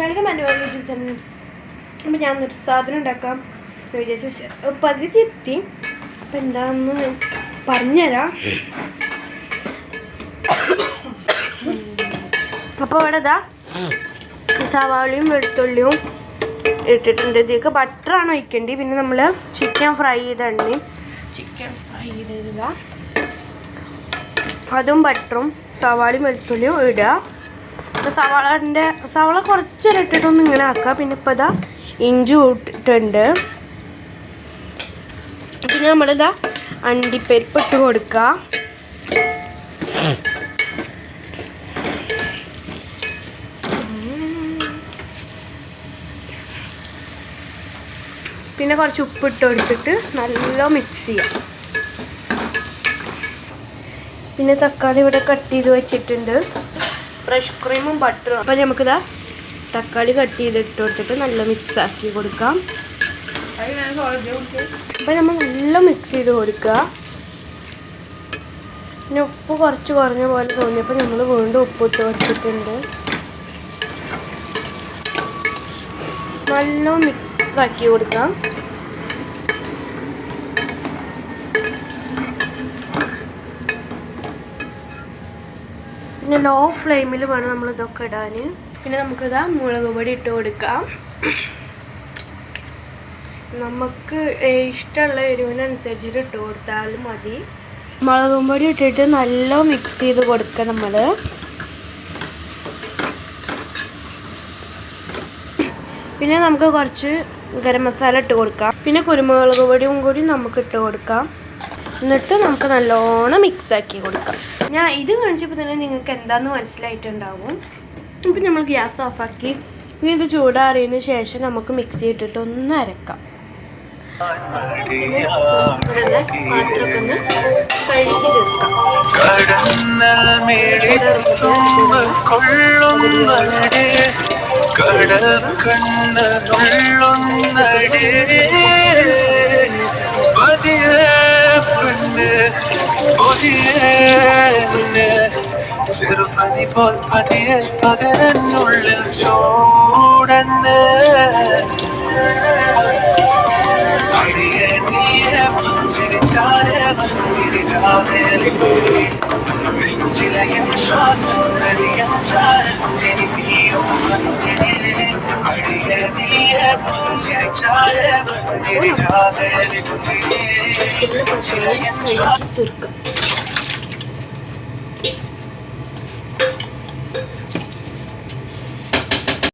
Welcome എൻ്റെ YouTube channel. അപ്പം ഞാനൊരു സാധനം ഉണ്ടാക്കാം വിചാരിച്ചു. പകുതി എത്തി. അപ്പം എന്താണെന്ന് പറഞ്ഞുതരാം. അപ്പോൾ ഇവിടെ ഇതാ സവാളയും വെളുത്തുള്ളിയും ഇട്ടിട്ടുണ്ട്. ഇതിലേക്ക് ബട്ടറാണ് ഒഴിക്കേണ്ടത്. പിന്നെ നമ്മൾ ചിക്കൻ ഫ്രൈ ചെയ്തിട്ടുണ്ട്. ചിക്കൻ ഫ്രൈ ചെയ്തതാ അതും ബട്ടറും സവാളയും വെളുത്തുള്ളിയും ഇടുക. അപ്പോൾ സവാള കുറച്ചേരം ഇട്ടിട്ടൊന്നും ഇങ്ങനെ ആക്കുക. പിന്നെ ഇപ്പോൾ ഇതാ ഇഞ്ചി ഇട്ടിട്ടുണ്ട്. പിന്നെ നമ്മളിതാ അണ്ടിപ്പരിപ്പ് ഇട്ട് കൊടുക്കുക. പിന്നെ കുറച്ച് ഉപ്പിട്ട് കൊടുത്തിട്ട് നല്ല മിക്സ് ചെയ്യാം. പിന്നെ തക്കാളി ഇവിടെ കട്ട് ചെയ്ത് വെച്ചിട്ടുണ്ട്. ഫ്രഷ് ക്രീമും ബട്ടറും. അപ്പം നമുക്കിതാ തക്കാളി കട്ട് ചെയ്തിട്ട് കൊടുത്തിട്ട് നല്ല മിക്സ് ആക്കി കൊടുക്കാം. അപ്പം നമ്മൾ നല്ല മിക്സ് ചെയ്ത് കൊടുക്കുക. പിന്നെ ഉപ്പ് കുറച്ച് കുറഞ്ഞ പോലെ തോന്നിയപ്പോൾ നമ്മൾ വീണ്ടും ഉപ്പ് ഇട്ട് കൊടുത്തിട്ടുണ്ട്. നല്ല മിക്സ് ആക്കി കൊടുക്കാം. പിന്നെ ലോ ഫ്ലെയിമിൽ വേണം നമ്മൾ ഇതൊക്കെ ഇടാൻ. പിന്നെ നമുക്കിതാ മുളക് പൊടി ഇട്ട് കൊടുക്കാം. നമുക്ക് ഇഷ്ടമുള്ള എരിവിനനുസരിച്ചിട്ട് ഇട്ട് കൊടുത്താലും മതി. മുളക് പൊടി ഇട്ടിട്ട് നല്ല മിക്സ് ചെയ്ത് കൊടുക്കുക നമ്മൾ. പിന്നെ നമുക്ക് കുറച്ച് ഗരം മസാല ഇട്ട് കൊടുക്കാം. പിന്നെ കുരുമുളക് പൊടിയും കൂടി നമുക്ക് ഇട്ട് കൊടുക്കാം. എന്നിട്ട് നമുക്ക് നല്ലോണം മിക്സ് ആക്കി കൊടുക്കാം. ഞാൻ ഇത് കാണിച്ചപ്പോൾ തന്നെ നിങ്ങൾക്ക് എന്താണെന്ന് മനസ്സിലായിട്ടുണ്ടാവും. ഇപ്പം നമ്മൾ ഗ്യാസ് ഓഫാക്കി ഇനി ഇത് ചൂടാറിയതിന് ശേഷം നമുക്ക് മിക്സി ഇട്ടിട്ട് ഒന്ന് അരക്കാം. പാത്രമൊക്കെ ഒന്ന് കഴുകി തീർക്കാം. ചെറുപനി പോൽ പതിയെ പകരനുള്ളിൽ ചൂടന്ന് അടിയെ നീയെ പുഞ്ചിരിച്ചാരെ വന്നിരിക്കാതെ നെഞ്ചിലയും ശ്വാസത്തരിയും ചാരത്തിനി നീയും വന്നിനെ അടിയെ നീയെ പുഞ്ചിരിച്ചാരെ വന്നിരിക്കാതെ നെഞ്ചിലയും തീർക്കാം.